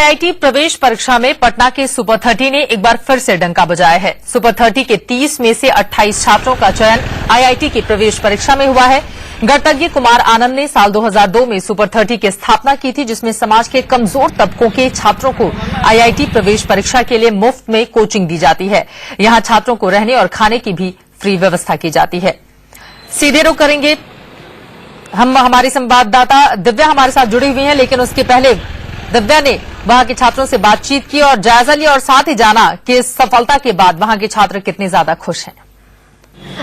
IIT प्रवेश परीक्षा में पटना के सुपर 30 ने एक बार फिर से डंका बजाया है। सुपर 30 के 30 में से 28 छात्रों का चयन आईआईटी की प्रवेश परीक्षा में हुआ है। गणतज्ञ कुमार आनंद ने साल 2002 में सुपर 30 की स्थापना की थी, जिसमें समाज के कमजोर तबकों के छात्रों को आईआईटी प्रवेश परीक्षा के लिए मुफ्त में कोचिंग दी जाती है। यहां छात्रों को रहने और खाने की भी फ्री व्यवस्था की जाती है। सीधे रुख करेंगे हम, हमारी संवाददाता दिव्या हमारे साथ जुड़ी हुई हैं, लेकिन उसके पहले दिव्या ने वहां के छात्रों से बातचीत की और जायजा लिया और साथ ही जाना कि इस सफलता के बाद वहां के छात्र कितने ज्यादा खुश हैं।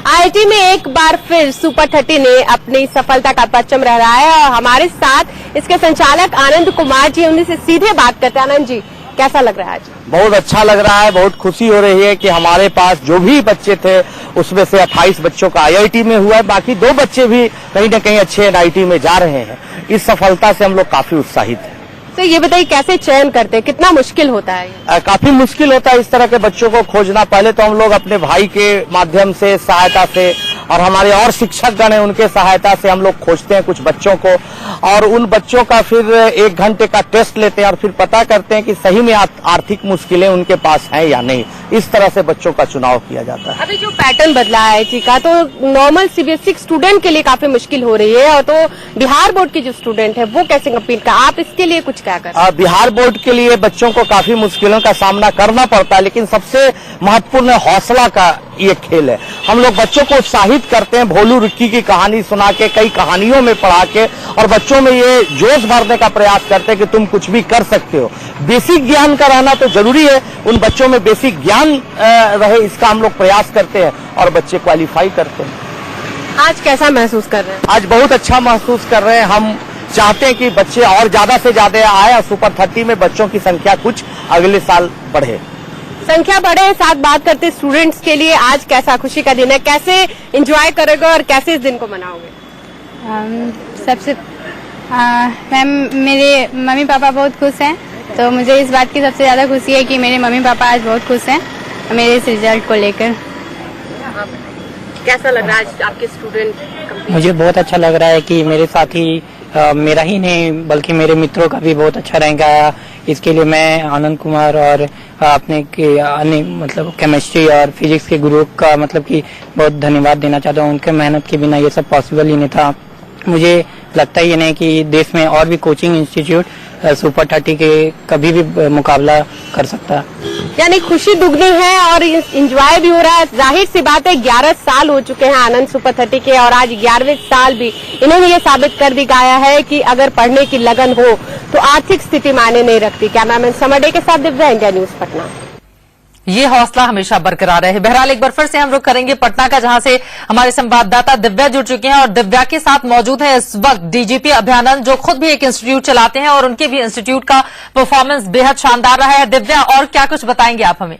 आईआईटी में एक बार फिर सुपर 30 ने अपनी सफलता का परचम लहराया है और हमारे साथ इसके संचालक आनंद कुमार जी, उन्हीं से सीधे बात करते हैं। आनंद जी, कैसा लग रहा है आज? बहुत अच्छा लग रहा है, बहुत खुशी हो रही है कि हमारे पास जो भी बच्चे थे उसमें से 28 बच्चों का आईआईटी में हुआ है, बाकी 2 बच्चे भी कहीं न कहीं अच्छे एनआईटी में जा रहे हैं। इस सफलता से हम लोग काफी उत्साहित हैं। तो ये बताइए, कैसे चयन करते हैं, कितना मुश्किल होता है? काफी मुश्किल होता है इस तरह के बच्चों को खोजना। पहले तो हम लोग अपने भाई के माध्यम से, सहायता से, और हमारे और शिक्षकगण हैं उनके सहायता से हम लोग खोजते हैं कुछ बच्चों को, और उन बच्चों का फिर 1 घंटे का टेस्ट लेते हैं और फिर पता करते हैं कि सही में आर्थिक मुश्किलें उनके पास हैं या नहीं। इस तरह से बच्चों का चुनाव किया जाता है। अभी जो पैटर्न बदला है आईआईटी का, तो नॉर्मल सीबीएसई स्टूडेंट के लिए काफी मुश्किल हो रही है, और तो बिहार बोर्ड के जो स्टूडेंट है वो कैसे कम्पीट कर, आप इसके लिए कुछ क्या कर? बिहार बोर्ड के लिए बच्चों को काफी मुश्किलों का सामना करना पड़ता है, लेकिन सबसे महत्वपूर्ण हौसला का ये खेल है। हम लोग बच्चों को उत्साहित करते हैं, भोलू रिक्की की कहानी सुना के, कई कहानियों में पढ़ा के, और बच्चों में ये जोश भरने का प्रयास करते हैं कि तुम कुछ भी कर सकते हो। बेसिक ज्ञान का रहना तो जरूरी है, उन बच्चों में बेसिक ज्ञान रहे, इसका हम लोग प्रयास करते हैं और बच्चे क्वालिफाई करते हैं। आज कैसा महसूस कर रहे हैं? आज बहुत अच्छा महसूस कर रहे हैं। हम चाहते हैं कि बच्चे और ज्यादा से ज्यादा आए और सुपर 30 में बच्चों की संख्या कुछ अगले साल बढ़े। संख्या बढ़े। साथ बात करते स्टूडेंट्स के लिए आज कैसा खुशी का दिन है, कैसे एंजॉय करोगे और कैसे इस दिन को मनाओगे? सबसे मैम, मेरे मम्मी पापा बहुत खुश हैं, तो मुझे इस बात की सबसे ज्यादा खुशी है कि मेरे मम्मी पापा आज बहुत खुश हैं मेरे इस रिजल्ट को लेकर। कैसा लग रहा है आज आपके स्टूडेंट? मुझे बहुत अच्छा लग रहा है कि मेरे साथी मेरा ही नहीं बल्कि मेरे मित्रों का भी बहुत अच्छा रैंक आया। इसके लिए मैं आनंद कुमार और अपने अन्य मतलब केमिस्ट्री और फिजिक्स के गुरु का मतलब कि बहुत धन्यवाद देना चाहता हूँ। उनके मेहनत के बिना ये सब पॉसिबल ही नहीं था। मुझे लगता ही नहीं कि देश में और भी कोचिंग इंस्टीट्यूट सुपर 30 के कभी भी मुकाबला कर सकता। यानी खुशी दुगनी है और एंजॉय भी हो रहा है। जाहिर सी बात है, 11 साल हो चुके हैं आनंद सुपर 30 के, और आज 11वें साल भी इन्होंने ये साबित कर दिखाया है कि अगर पढ़ने की लगन हो तो आर्थिक स्थिति मायने नहीं रखती। कैमरामैन समर डे के साथ दिव्या, इंडिया न्यूज पटना। ये हौसला हमेशा बरकरार रहे। बहरहाल एक बार फिर से हम रुख करेंगे पटना का, जहां से हमारे संवाददाता दिव्या जुड़ चुके हैं और दिव्या के साथ मौजूद है इस वक्त डीजीपी अभयानंद, जो खुद भी एक इंस्टीट्यूट चलाते हैं और उनके भी इंस्टीट्यूट का परफॉर्मेंस बेहद शानदार रहा है। दिव्या, और क्या कुछ बताएंगे आप हमें?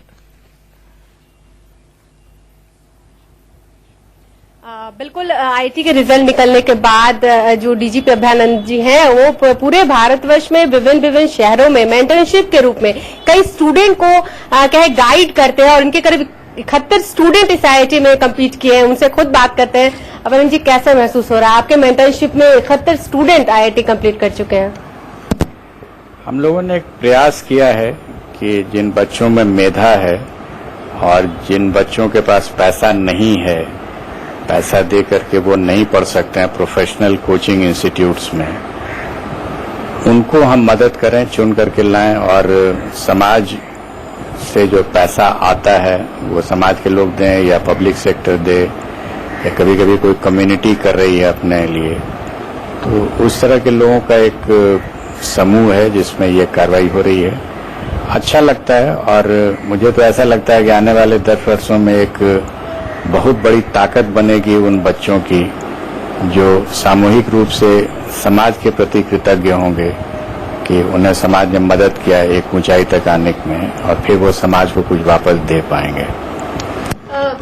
बिल्कुल, आईआईटी के रिजल्ट निकलने के बाद जो डीजीपी अभयानंद जी हैं, वो पूरे भारतवर्ष में विभिन्न शहरों में मेंटरशिप के रूप में कई स्टूडेंट को कहे गाइड करते हैं, और इनके करीब 71 स्टूडेंट इस आईआईटी में कम्पीट किए हैं। उनसे खुद बात करते हैं। अभयानंद जी, कैसा महसूस हो रहा है? आपके मेंटरशिप में 71 स्टूडेंट आईआईटी कम्प्लीट कर चुके हैं। हम लोगों ने एक प्रयास किया है कि जिन बच्चों में मेधा है और जिन बच्चों के पास पैसा नहीं है, पैसा दे करके वो नहीं पढ़ सकते हैं प्रोफेशनल कोचिंग इंस्टीट्यूट्स में, उनको हम मदद करें, चुन करके लाएं, और समाज से जो पैसा आता है वो समाज के लोग दें या पब्लिक सेक्टर दे, या कभी कभी कोई कम्युनिटी कर रही है अपने लिए, तो उस तरह के लोगों का एक समूह है जिसमें ये कार्रवाई हो रही है। अच्छा लगता है, और मुझे तो ऐसा लगता है कि आने वाले 10 वर्षों में एक बहुत बड़ी ताकत बनेगी उन बच्चों की जो सामूहिक रूप से समाज के प्रति कृतज्ञ होंगे कि उन्हें समाज ने मदद किया एक ऊंचाई तक आने में, और फिर वो समाज को कुछ वापस दे पाएंगे।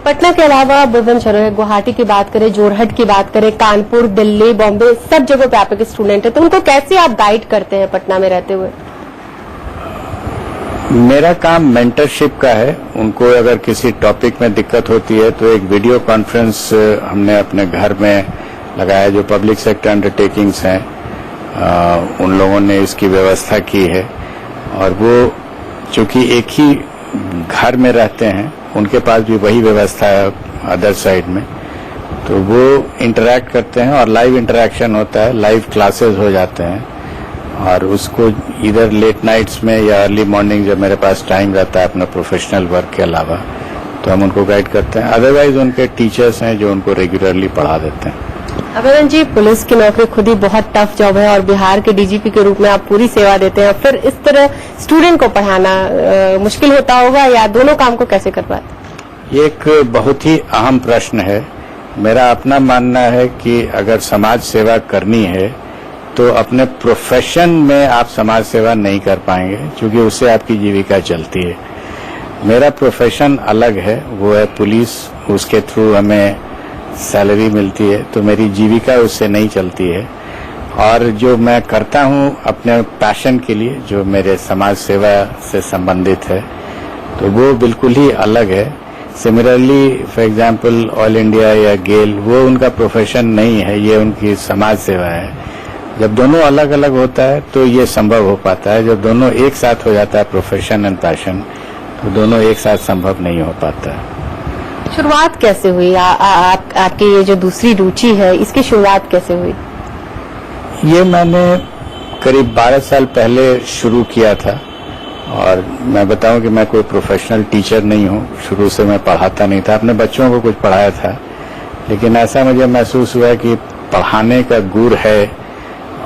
पटना के अलावा विभिन्न शहरों, गुवाहाटी की बात करें, जोरहट की बात करें, कानपुर, दिल्ली, बॉम्बे, सब जगहों पे आपके स्टूडेंट है, तो उनको कैसे आप गाइड करते हैं पटना में रहते हुए? मेरा काम मेंटरशिप का है। उनको अगर किसी टॉपिक में दिक्कत होती है तो एक वीडियो कॉन्फ्रेंस हमने अपने घर में लगाया। जो पब्लिक सेक्टर अंडरटेकिंग्स हैं उन लोगों ने इसकी व्यवस्था की है, और वो चूंकि एक ही घर में रहते हैं, उनके पास भी वही व्यवस्था है अदर साइड में, तो वो इंटरैक्ट करते हैं और लाइव इंटरैक्शन होता है, लाइव क्लासेस हो जाते हैं। और उसको इधर लेट नाइट्स में या अर्ली मॉर्निंग जब मेरे पास टाइम रहता है अपना प्रोफेशनल वर्क के अलावा, तो हम उनको गाइड करते हैं। अदरवाइज उनके टीचर्स हैं जो उनको रेगुलरली पढ़ा देते हैं। अभिनंदन जी, पुलिस की नौकरी खुद ही बहुत टफ जॉब है और बिहार के डीजीपी के रूप में आप पूरी सेवा देते हैं, फिर इस तरह स्टूडेंट को पढ़ाना मुश्किल होता होगा या दोनों काम को कैसे कर पाते? ये एक बहुत ही अहम प्रश्न है। मेरा अपना मानना है कि अगर समाज सेवा करनी है तो अपने प्रोफेशन में आप समाज सेवा नहीं कर पाएंगे, क्योंकि उससे आपकी जीविका चलती है। मेरा प्रोफेशन अलग है, वो है पुलिस, उसके थ्रू हमें सैलरी मिलती है, तो मेरी जीविका उससे नहीं चलती है। और जो मैं करता हूँ अपने पैशन के लिए, जो मेरे समाज सेवा से संबंधित है, तो वो बिल्कुल ही अलग है। Similarly for example all India या गेल, वो उनका प्रोफेशन नहीं है, ये उनकी समाज सेवा है। जब दोनों अलग अलग होता है तो ये संभव हो पाता है। जब दोनों एक साथ हो जाता है, प्रोफेशन एंड पैशन, तो दोनों एक साथ संभव नहीं हो पाता है। शुरुआत कैसे हुई? आपकी ये जो दूसरी रुचि है, इसकी शुरुआत कैसे हुई? ये मैंने करीब 12 साल पहले शुरू किया था। और मैं बताऊं कि मैं कोई प्रोफेशनल टीचर नहीं हूं, शुरू से मैं पढ़ाता नहीं था, अपने बच्चों को कुछ पढ़ाया था, लेकिन ऐसा मुझे महसूस हुआ कि पढ़ाने का गुर है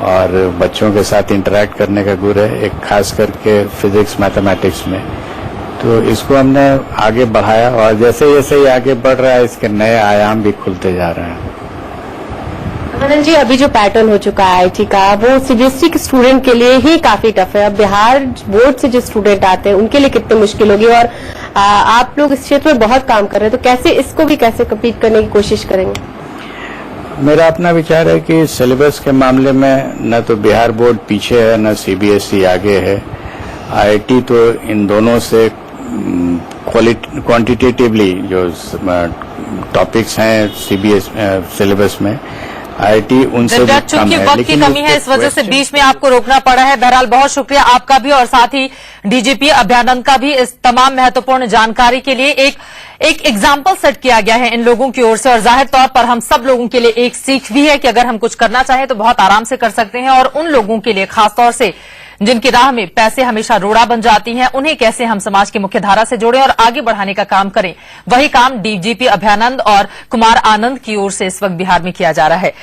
और बच्चों के साथ इंटरैक्ट करने का गुर है, एक खास करके फिजिक्स मैथमेटिक्स में। तो इसको हमने आगे बढ़ाया और जैसे जैसे ये आगे बढ़ रहा है, इसके नए आयाम भी खुलते जा रहे हैं। अभिनंदन जी, अभी जो पैटर्न हो चुका है आईटी का, वो सीबीएसई के स्टूडेंट के लिए ही काफी टफ है। अब बिहार बोर्ड से जो स्टूडेंट आते हैं उनके लिए कितनी मुश्किल होगी, और आप लोग इस क्षेत्र में बहुत काम कर रहे हैं, तो कैसे इसको भी कैसे कम्पीट करने की कोशिश करेंगे? मेरा अपना विचार है कि सिलेबस के मामले में न तो बिहार बोर्ड पीछे है, न सीबीएसई आगे है। आईआईटी तो इन दोनों से क्वांटिटेटिवली जो टॉपिक्स हैं सीबीएसई सिलेबस में, आईआईटी उनसे भी कम चूंकि है। वक्त की कमी है, इस वजह से बीच में आपको रोकना पड़ा है। बहरहाल बहुत शुक्रिया आपका भी और साथ ही डीजीपी अभ्यानंद का भी इस तमाम महत्वपूर्ण जानकारी के लिए। एक एग्जाम्पल सेट किया गया है इन लोगों की ओर से, और जाहिर तौर पर हम सब लोगों के लिए एक सीख भी है कि अगर हम कुछ करना चाहें तो बहुत आराम से कर सकते हैं। और उन लोगों के लिए खासतौर से जिनकी राह में पैसे हमेशा रोड़ा बन जाती हैं, उन्हें कैसे हम समाज की मुख्य धारा से जोड़ें और आगे बढ़ाने का काम करें, वही काम डीजीपी अभ्यानंद और कुमार आनंद की ओर से इस वक्त बिहार में किया जा रहा है।